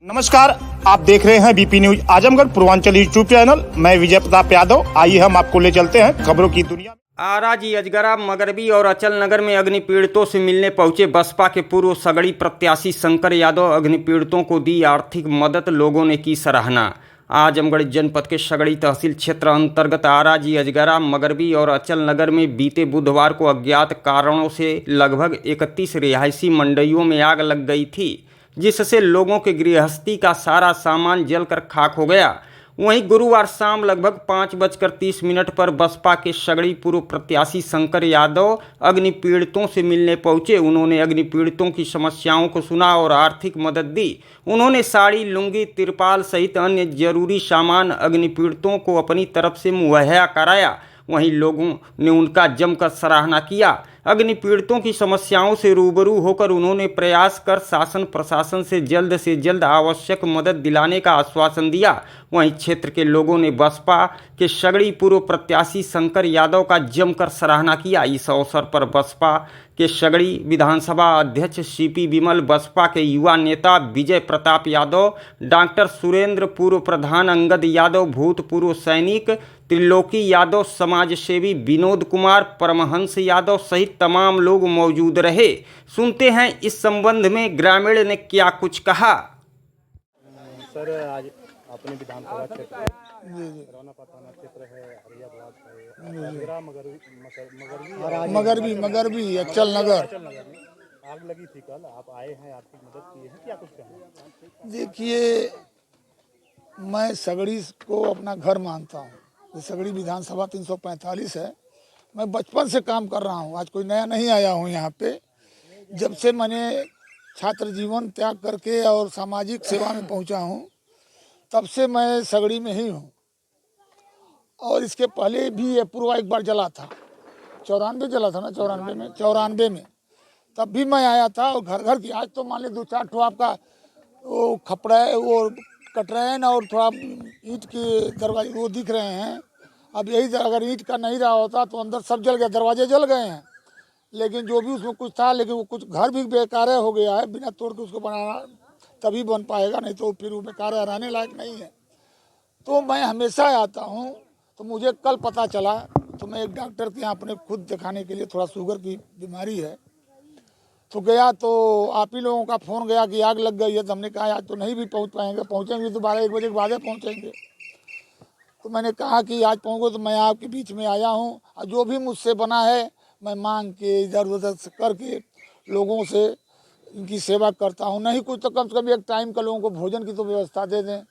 नमस्कार, आप देख रहे हैं BP news Azamgarh Purvanchal YouTube channel. मैं विजय प्रताप यादव। आइए हम आपको ले चलते हैं खबरों की दुनिया में। आरा जी अजगरा मगरबी और अचल नगर में अग्नि पीड़ितों से मिलने पहुंचे बसपा के पूर्व सगड़ी प्रत्याशी शंकर यादव। अग्नि पीड़ितों को दी आर्थिक मदद, लोगों ने की सराहना। आजमगढ़ जनपद के सगड़ी तहसील क्षेत्र अंतर्गत आरा जी अजगरा मगरबी और अचल नगर में बीते बुधवार को अज्ञात कारणों से लगभग 31 रिहायशी मंडियों में आग लग गई थी, जिससे लोगों के गृहस्थी का सारा सामान जलकर खाक हो गया। वहीं गुरुवार शाम लगभग 5:30 पर बसपा के सगड़ी पूर्व प्रत्याशी शंकर यादव अग्नि पीड़ितों से मिलने पहुंचे। उन्होंने अग्नि पीड़ितों की समस्याओं को सुना और आर्थिक मदद दी। उन्होंने साड़ी, लुंगी, तिरपाल सहित अन्य जरूरी सामान अग्नि पीड़ितों को अपनी तरफ से मुहैया कराया। वहीं लोगों ने उनका जमकर सराहना किया। अग्नि पीड़ितों की समस्याओं से रूबरू होकर उन्होंने प्रयास कर शासन प्रशासन से जल्द आवश्यक मदद दिलाने का आश्वासन दिया। वहीं क्षेत्र के लोगों ने बसपा के सगड़ी पूर्व प्रत्याशी शंकर यादव का जमकर सराहना किया। इस अवसर पर बसपा के सगड़ी विधानसभा अध्यक्ष सीपी विमल, बसपा के युवा नेता विजय प्रताप यादव, डॉक्टर सुरेंद्र, पूर्व प्रधान अंगद यादव, भूतपूर्व सैनिक त्रिलोकी यादव, समाज सेवी विनोद कुमार, परमहंस यादव सहित तमाम लोग मौजूद रहे। सुनते हैं इस संबंध में ग्रामीण ने क्या कुछ कहा। सर, आज अपने विधानसभा क्षेत्र रौना थाना क्षेत्र है, हरिया ब्लॉक है, अजगरा मगरबी अचल नगर आग लगी थी कल। आप आए हैं, आर्थिक मदद की है, क्या कुछ कहना? देखिए, मैं सगड़ी को अपना घर मानता हूँ। ये सगड़ी विधानसभा 345 है। मैं बचपन से काम कर रहा हूँ, आज कोई नया नहीं आया हूँ यहाँ पे। जब से मैंने छात्र जीवन त्याग करके और सामाजिक सेवा में पहुँचा हूँ, तब से मैं सगड़ी में ही हूँ। और इसके पहले भी ये पूर्वा एक बार जला था, 94 जला था ना, 94 में तब भी मैं आया था। और घर घर की आज तो मान ली 2-4 ठो आपका वो खपड़ा, वो कटरैन और थोड़ा ईंट के दरवाजे वो दिख रहे हैं। अब यही अगर ईंट का नहीं रहा होता तो अंदर सब जल गया, दरवाजे जल गए हैं। लेकिन जो भी उसमें कुछ था, लेकिन वो कुछ घर भी बेकार हो गया है। बिना तोड़ के उसको बनाना तभी बन पाएगा, नहीं तो फिर वो बेकार रहने लायक नहीं है। तो मैं हमेशा आता हूँ। तो मुझे कल पता चला, तो मैं एक डॉक्टर के यहाँ अपने खुद दिखाने के लिए, थोड़ा शुगर की बीमारी है, तो गया। तो आप ही लोगों का फ़ोन गया कि आग लग गई है। तो हमने कहा आज तो नहीं भी पहुंच पाएंगे, पहुंचेंगे तो 12-1 बजे के बाद पहुंचेंगे। तो मैंने कहा कि आज पहुंचो, तो मैं आपके बीच में आया हूं। और जो भी मुझसे बना है मैं मांग के इधर उधर से करके लोगों से इनकी सेवा करता हूं। नहीं कुछ तो कम से कम एक टाइम का लोगों को भोजन की तो व्यवस्था दे दें,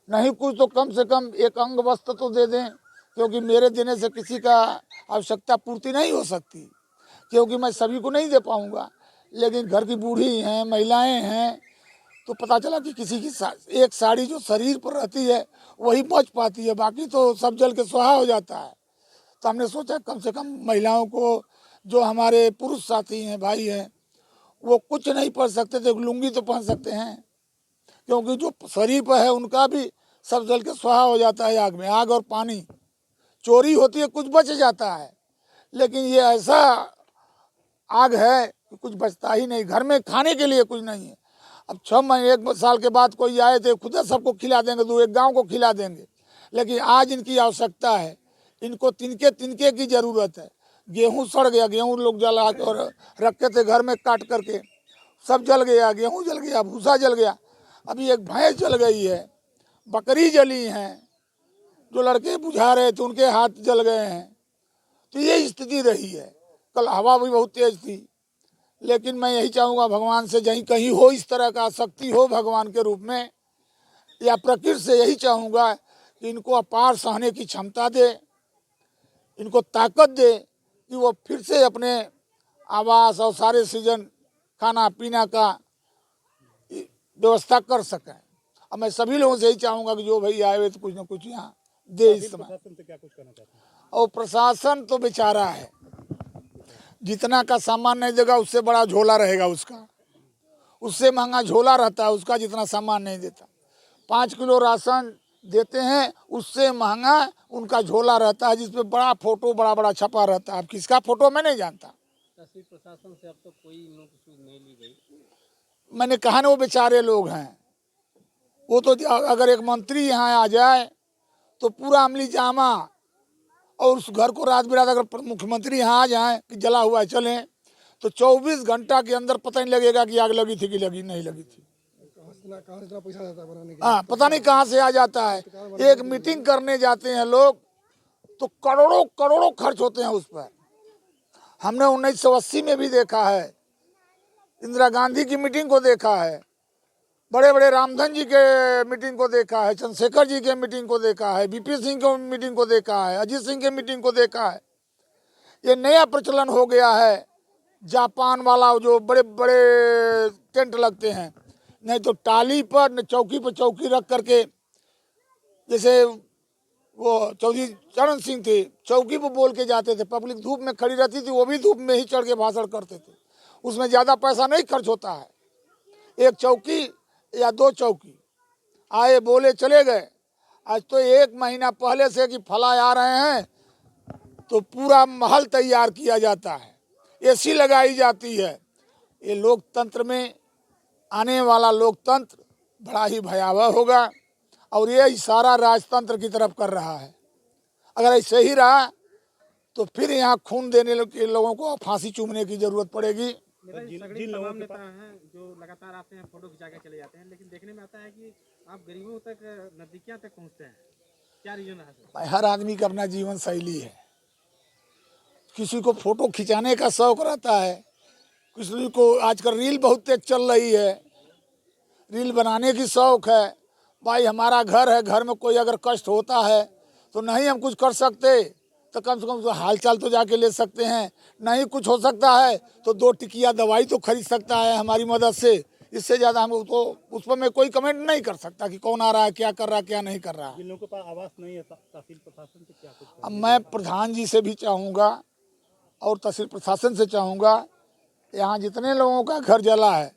नहीं कुछ तो कम से कम एक अंग वस्त्र तो दे दें, क्योंकि मेरे देने से किसी का आवश्यकता पूर्ति नहीं हो सकती, क्योंकि मैं सभी को नहीं दे पाऊँगा। लेकिन घर की बूढ़ी हैं, महिलाएं हैं, तो पता चला कि किसी की एक साड़ी जो शरीर पर रहती है वही बच पाती है, बाकी तो सब जल के स्वाहा हो जाता है। तो हमने सोचा कम से कम महिलाओं को, जो हमारे पुरुष साथी हैं, भाई हैं, वो कुछ नहीं पहन सकते थे, लुंगी तो पहन सकते हैं, क्योंकि जो शरीर पर है उनका भी सब जल के स्वाहा हो जाता है आग में। आग और पानी चोरी होती है, कुछ बच जाता है, लेकिन ये ऐसा आग है कि कुछ बचता ही नहीं। घर में खाने के लिए कुछ नहीं है। अब 6 महीने 1 साल के बाद कोई आए थे, खुद सबको खिला देंगे, 2-1 गांव को खिला देंगे। लेकिन आज इनकी आवश्यकता है, इनको तिनके की ज़रूरत है। गेहूं सड़ गया, गेहूं लोग जला और रखे थे घर में काट करके, सब जल गया, गेहूं जल गया, भूसा जल गया। अभी एक भैंस जल गई है, बकरी जली हैं, जो लड़के बुझा रहे थे उनके हाथ जल गए हैं। तो ये स्थिति रही है। कल हवा भी बहुत तेज थी, लेकिन मैं यही चाहूँगा भगवान से, कहीं कहीं हो इस तरह का शक्ति हो भगवान के रूप में, या प्रकृति से यही चाहूँगा कि इनको अपार सहने की क्षमता दे, इनको ताकत दे कि वो फिर से अपने आवास और सारे सीजन खाना पीना का व्यवस्था कर सकें। अब मैं सभी लोगों से यही चाहूँगा कि जो भाई आए तो कुछ ना कुछ यहाँ दे इस समय। प्रशासन से क्या कुछ कहना चाहते हैं? और प्रशासन तो बेचारा है, जितना का सामान नहीं देगा उससे बड़ा झोला रहेगा उसका, उससे महंगा झोला रहता है उसका, जितना सामान नहीं देता। 5 किलो राशन देते हैं, उससे महंगा उनका झोला रहता है, जिसपे बड़ा फोटो बड़ा छपा रहता है। अब किसका फोटो मैं नहीं जानता। तहसील प्रशासन से अब तो कोई नोटिस नहीं ली गई। मैंने कहा ना, वो बेचारे लोग हैं, वो तो अगर एक मंत्री यहाँ आ जाए तो पूरा अमली जामा, और उस घर को रात बिरात अगर मुख्यमंत्री यहाँ आ जाए कि जला हुआ है चलें, तो 24 घंटा के अंदर पता नहीं लगेगा कि आग लगी थी कि लगी नहीं लगी थी। कहाँ से इतना पैसा जाता है बनाने के? हाँ, पता नहीं कहाँ से आ जाता है। एक मीटिंग करने जाते हैं लोग तो करोड़ों करोड़ों खर्च होते हैं उस पर। हमने 1980 में भी देखा है, इंदिरा गांधी की मीटिंग को देखा है, बड़े बड़े रामधन जी के मीटिंग को देखा है, चंद्रशेखर जी के मीटिंग को देखा है, बीपी सिंह के मीटिंग को देखा है, अजीत सिंह के मीटिंग को देखा है। ये नया प्रचलन हो गया है जापान वाला, जो बड़े बड़े टेंट लगते हैं, नहीं तो टाली पर न चौकी पर चौकी रख करके, जैसे वो चौधरी चरण सिंह थे, चौकी पर बोल के जाते थे, पब्लिक धूप में खड़ी रहती थी, वो भी धूप में ही चढ़ के भाषण करते थे। उसमें ज़्यादा पैसा नहीं खर्च होता है, एक चौकी या 2 चौकी, आए बोले चले गए। आज तो 1 महीना पहले से कि फला आ रहे हैं तो पूरा महल तैयार किया जाता है, एसी लगाई जाती है। ये लोकतंत्र में आने वाला लोकतंत्र बड़ा ही भयावह होगा, और ये इशारा राजतंत्र की तरफ कर रहा है। अगर ऐसे ही रहा तो फिर यहाँ खून देने के लोगों को फांसी चूमने की जरूरत पड़ेगी। जिन लोगों नेता हैं जो लगातार आते हैं, फोटो खिंचा के चले जाते हैं, लेकिन देखने में आता है कि आप गरीबों तक, नजदीकियां तक पहुंचते हैं, क्या रीजन है? हर आदमी का अपना जीवन शैली है। किसी को फोटो खिंचाने का शौक रहता है, किसी को आजकल रील बहुत तेज चल रही है, रील बनाने की शौक है। भाई हमारा घर है, घर में कोई अगर कष्ट होता है तो नहीं हम कुछ कर सकते तो कम से कम हालचाल तो जाके ले सकते हैं। नहीं कुछ हो सकता है तो 2 टिकिया दवाई तो खरीद सकता है हमारी मदद से। इससे ज़्यादा हम तो उस पर मैं कोई कमेंट नहीं कर सकता कि कौन आ रहा है, क्या कर रहा है, क्या नहीं कर रहा है। जिन लोगों के पास आवास नहीं है, तहसील प्रशासन से क्या कुछ? अब मैं प्रधान जी से भी चाहूँगा और तहसील प्रशासन से चाहूँगा, यहाँ जितने लोगों का घर जला है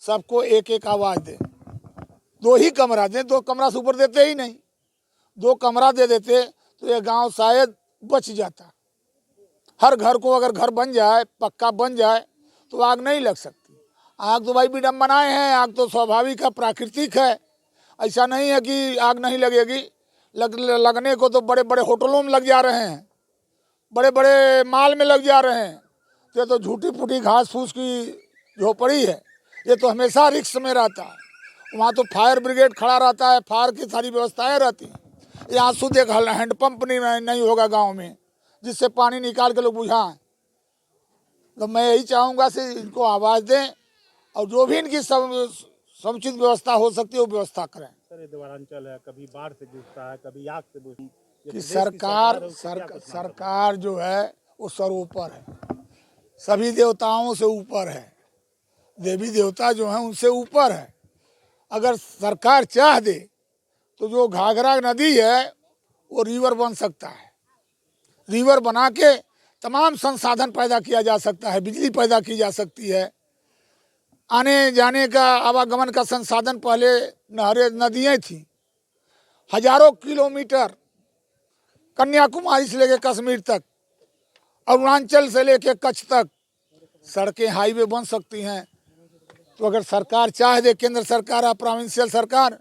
सबको एक एक आवाज़ दें। 2 ही कमरा दें, 2 कमरा से ऊपर देते ही नहीं। 2 कमरा दे देते तो ये गांव शायद बच जाता। हर घर को अगर घर बन जाए, पक्का बन जाए तो आग नहीं लग सकती। आग तो भाई विडम्बनाएं हैं, आग तो स्वाभाविक है, प्राकृतिक है। ऐसा नहीं है कि आग नहीं लगेगी, लगने को तो बड़े बड़े होटलों में लग जा रहे हैं, बड़े बड़े माल में लग जा रहे हैं। ये तो झूठी फूटी घास फूस की झोपड़ी है, ये तो हमेशा रिस्क में रहता है। वहाँ तो फायर ब्रिगेड खड़ा रहता है, फायर की सारी व्यवस्थाएं रहती हैं। यहाँ शुद्ध एक हैंडपम्प नहीं होगा गांव में जिससे पानी निकाल के लोग बुझाएं। तो मैं यही चाहूँगा से इनको आवाज़ दें और जो भी इनकी समुचित व्यवस्था हो सकती है वो व्यवस्था करें। सर, ये द्वारांचल है, कभी बाढ़ से जूझता है, कभी आग से जूझता है। कि सरकार जो है वो सर्वोपर है, सभी देवताओं से ऊपर है, देवी देवता जो हैं उनसे ऊपर है। अगर सरकार चाह दे तो जो घाघरा नदी है वो रिवर बन सकता है। रिवर बना के तमाम संसाधन पैदा किया जा सकता है, बिजली पैदा की जा सकती है, आने जाने का आवागमन का संसाधन। पहले नहरें नदियाँ थीं, हजारों किलोमीटर कन्याकुमारी से लेकर कश्मीर तक, अरुणाचल से लेकर कच्छ तक सड़कें हाईवे बन सकती हैं। तो अगर सरकार चाहे दे, केंद्र सरकार या प्रोविंशियल सरकार,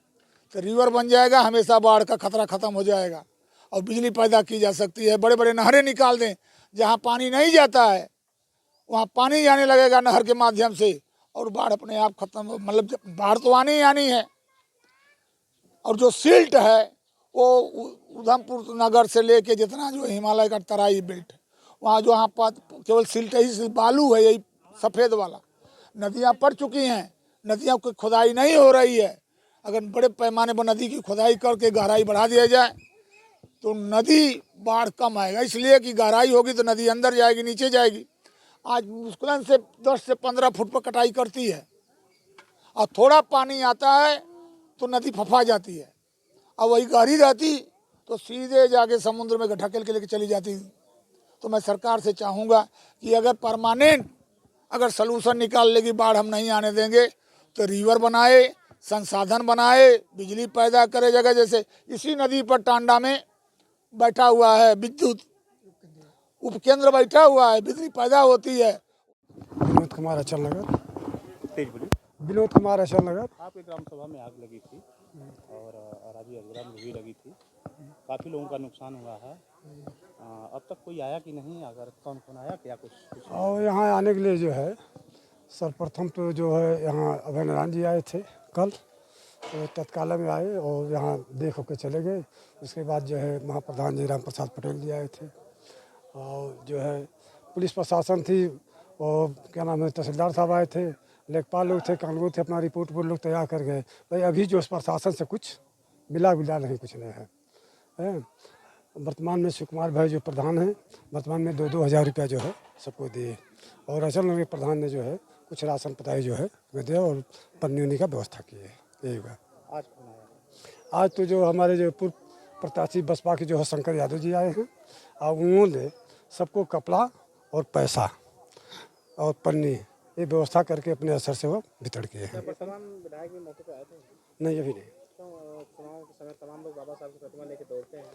तो रिवर बन जाएगा, हमेशा बाढ़ का खतरा खत्म हो जाएगा और बिजली पैदा की जा सकती है। बड़े बड़े नहरें निकाल दें, जहाँ पानी नहीं जाता है वहाँ पानी जाने लगेगा नहर के माध्यम से और बाढ़ अपने आप खत्म। मतलब बाढ़ तो आनी ही आनी है। और जो सिल्ट है वो उधमपुर नगर से लेके जितना जो हिमालय का तराई बेल्ट, वहाँ जो यहाँ पर केवल सिल्ट ही बालू है, यही सफ़ेद वाला। नदियाँ पड़ चुकी हैं, नदियों की खुदाई नहीं हो रही है। अगर बड़े पैमाने पर नदी की खुदाई करके गहराई बढ़ा दिया जाए तो नदी बाढ़ कम आएगा, इसलिए कि गहराई होगी तो नदी अंदर जाएगी, नीचे जाएगी। आज मुश्किल से 10 से 15 फुट पर कटाई करती है और थोड़ा पानी आता है तो नदी फफा जाती है, और वही गहरी रहती तो सीधे जाके समुद्र में ढकेल के लेके चली जाती। तो मैं सरकार से चाहूँगा कि अगर परमानेंट अगर सलूशन निकाल लेगी, बाढ़ हम नहीं आने देंगे, तो रिवर बनाए, संसाधन बनाए, बिजली पैदा करे। जगह जैसे इसी नदी पर टांडा में बैठा हुआ है विद्युत उपकेंद्र बैठा हुआ है, बिजली पैदा होती है। विनोद कुमार अचल नगर। तेज बोलिए। विनोद कुमार अशोक नगर। आपके ग्राम सभा में आग लगी थी और अराजी अजरा में भी लगी थी, काफ़ी लोगों का नुकसान हुआ है। अब तक कोई आया कि नहीं, अगर कौन कौन आया, क्या कुछ और यहाँ आने के लिए जो है सर्वप्रथम तो जो है यहाँ अभय नारायण जी आए थे कल, तो तत्काल में आए और यहाँ देख होकर चले गए। उसके बाद जो है महाप्रधान जी राम प्रसाद पटेल जी आए थे और जो है पुलिस प्रशासन थी और क्या नाम है तहसीलदार साहब आए थे, लेखपाल लोग थे, कानून थे, अपना रिपोर्ट लोग तैयार कर गए। भाई अभी जो प्रशासन से कुछ मिला नहीं, कुछ नहीं है। वर्तमान में सुकुमार भाई जो प्रधान हैं, वर्तमान में 2-2 हज़ार रुपया जो है सबको दिए और अचल नगर प्रधान ने जो है कुछ राशन पताई जो है दिया और पन्नी का व्यवस्था की है। यही हुआ। आज कौन आया? आज तो जो हमारे जो पूर्व प्रत्याशी बसपा के जो है शंकर यादव जी आए हैं और उन्होंने सबको कपड़ा और पैसा और पन्नी ये व्यवस्था करके अपने असर से वो वितरण किए हैं। वर्तमान विधायक भी मौके पे आए थे। नहीं अभी नहीं। तो चुनाव के समय तमाम लोग बाबा साहब की प्रतिमा लेके दौड़ते हैं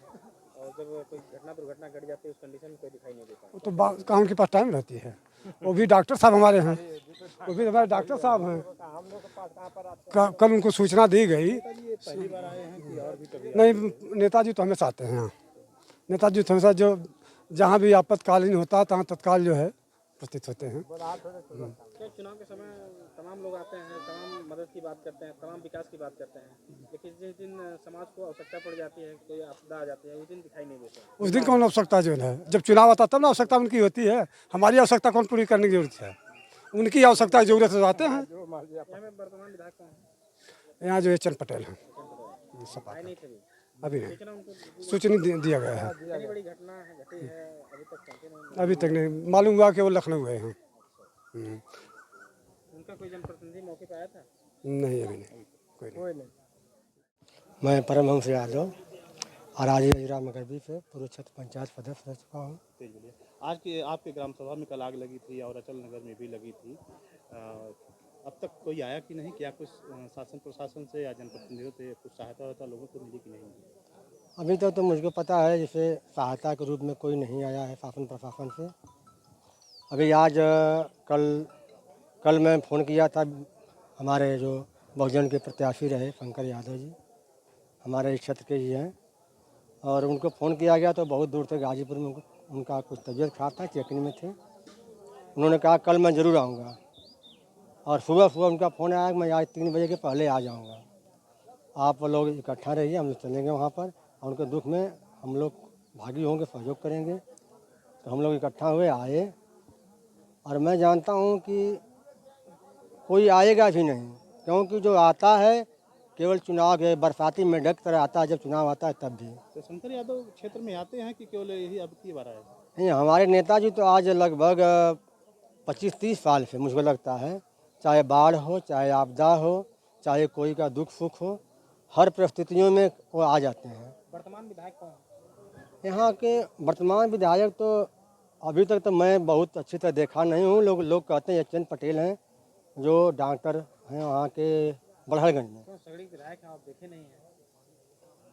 और जब कोई दुर्घटना घट जाती है उस कंडीशन में कोई दिखाई नहीं देता। वो तो कहाँ उनके पास टाइम रहती है। वो भी डॉक्टर साहब हमारे हैं, वो भी हमारे डॉक्टर साहब हैं। कल उनको सूचना दी गई। पहली बार आए हैं कि और भी कभी? नहीं, नेताजी तो हमेशा आते हैं यहाँ। नेताजी तो हमेशा जो जहाँ भी आपातकालीन होता है तहाँ तत्काल जो है उपस्थित होते हैं। क्या चुनाव के समय तमाम लोग आते हैं, तमाम मदद की बात करते हैं, तमाम विकास की बात करते हैं, लेकिन जिस दिन समाज को आवश्यकता पड़ जाती है, कोई आपदा आ जाती है, उस दिन दिखाई नहीं देता। उस दिन कौन आवश्यकता जो है, जब चुनाव आता तब ना आवश्यकता उनकी होती है। हमारी आवश्यकता कौन पूरी करने की जरूरत है, उनकी आवश्यकता जरूरत से आते हैं। यहाँ में वर्तमान विधायक कौन है? यहाँ जो है चंद पटेल हैं, आए नहीं थे अभी नहीं सूचना उनको सूचना दिया गया है। इतनी बड़ी घटना घटी है, अभी तक पहुंचे नहीं। अभी तक नहीं मालूम हुआ कि वो लखनऊ गए हैं। उनका कोई जनप्रतिनिधि मौके पे आया था? नहीं अभी नहीं, कोई नहीं। मैं परमहंस यादव अराजी अजरा मगरबी से पूर्व क्षेत्र पंचायत सदस्य रह चुका हूँ। आज की आपके ग्राम सभा में कल आग लगी थी और अचल नगर में भी लगी थी, अब तक कोई आया कि नहीं, क्या कुछ शासन प्रशासन से या जनप्रतिनिधियों से कुछ सहायता होता लोगों को मिली कि नहीं? अभी तक तो मुझको पता है जैसे सहायता के रूप में कोई नहीं आया है शासन प्रशासन से। अभी आज कल मैं फ़ोन किया था, हमारे जो बहुजन के प्रत्याशी रहे शंकर यादव जी, हमारे इस क्षेत्र के ही हैं, और उनको फ़ोन किया गया तो बहुत दूर से गाजीपुर में उनका कुछ तबीयत खराब था, चेकिंग में थे। उन्होंने कहा कल मैं ज़रूर आऊँगा और सुबह उनका फ़ोन आया कि मैं आज 3 बजे के पहले आ जाऊँगा, आप लोग इकट्ठा रहिए, हम लोग चलेंगे वहाँ पर और उनके दुख में हम लोग भागी होंगे, सहयोग करेंगे। तो हम लोग इकट्ठा हुए, आए, और मैं जानता हूँ कि कोई आएगा भी नहीं, क्योंकि जो आता है केवल चुनाव के बरसाती में ढक कर आता है, जब चुनाव आता है तब भी। तो शंकर यादव क्षेत्र में आते हैं कि केवल यही अब की बार आए? नहीं, हमारे नेताजी तो आज लगभग 25-30 साल से मुझको लगता है, चाहे बाढ़ हो, चाहे आपदा हो, चाहे कोई का दुख सुख हो, हर परिस्थितियों में वो आ जाते हैं। वर्तमान विधायक कौन है? यहाँ के वर्तमान विधायक तो अभी तक तो मैं बहुत अच्छी तरह देखा नहीं हूँ। लोग कहते हैं चंद पटेल हैं जो डॉक्टर हैं वहाँ के बड़हलगंज में। कौन सगड़ी विधायक हैं, आप देखे नहीं हैं?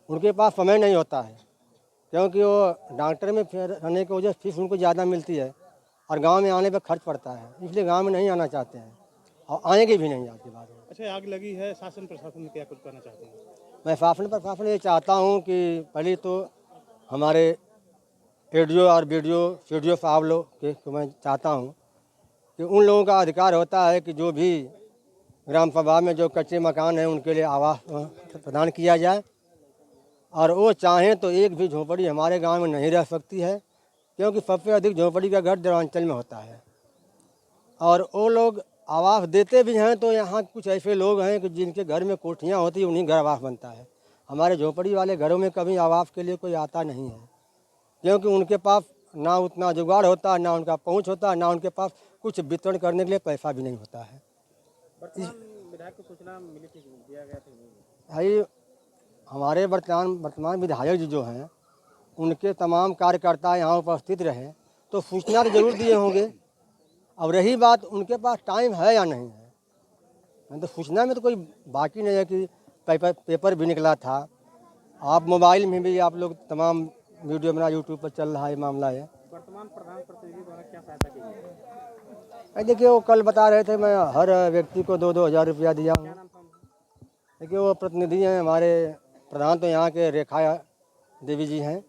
उनके पास समय नहीं होता है, क्योंकि वो डॉक्टर में रहने की वजह फीस उनको ज़्यादा मिलती है और गांव में आने पर खर्च पड़ता है, इसलिए गांव में नहीं आना चाहते हैं और आएंगे भी नहीं आज के बाद। अच्छा, आग लगी है, शासन प्रशासन में क्या कुछ करना चाहते हैं? मैं शासन प्रशासन ये चाहता हूँ कि पहले तो हमारे एडीओ और बीडीओ सीडीओ साहब लोग के मैं चाहता हूँ कि उन लोगों का अधिकार होता है कि जो भी ग्राम सभा में जो कच्चे मकान हैं उनके लिए आवास प्रदान किया जाए, और वो चाहें तो एक भी झोपड़ी हमारे गांव में नहीं रह सकती है, क्योंकि सबसे अधिक झोपड़ी का घर देवांचल में होता है। और वो लोग आवास देते भी हैं तो यहाँ कुछ ऐसे लोग हैं कि जिनके घर में कोठियाँ होती हैं, उन्हीं घर आवास बनता है। हमारे झोपड़ी वाले घरों में कभी आवास के लिए कोई आता नहीं है, क्योंकि उनके पास ना उतना जुगाड़ होता, ना उनका पहुँच होता, ना उनके पास कुछ वितरण करने के लिए पैसा भी नहीं होता है। वर्तमान विधायक को सूचना मिली थी, दिया गया था? भाई हमारे वर्तमान विधायक जी जो हैं उनके तमाम कार्यकर्ता यहाँ उपस्थित रहे तो सूचना तो जरूर दिए होंगे। अब रही बात उनके पास टाइम है या नहीं है, तो सूचना में तो कोई बाकी नहीं है कि पेपर भी निकला था, आप मोबाइल में भी आप लोग तमाम वीडियो बना यूट्यूब पर चल रहा है मामला है। वर्तमान प्रधान प्रतिनिधि द्वारा क्या सहायता की गई है? देखिए वो कल बता रहे थे मैं हर व्यक्ति को 2-2 हज़ार रुपया दिया हूँ। देखिए वो प्रतिनिधि हैं हमारे प्रधान, तो यहाँ के रेखा देवी जी हैं,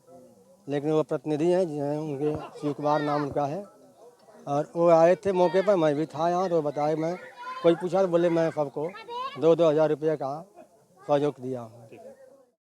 लेकिन वो प्रतिनिधि हैं जो हैं उनके शिव कुमार नाम उनका है, और वो आए थे मौके पर, मैं भी था यहाँ, तो बताए मैं कोई पूछा तो बोले मैं सबको 2-2 हज़ार रुपये का सहयोग दिया हूँ।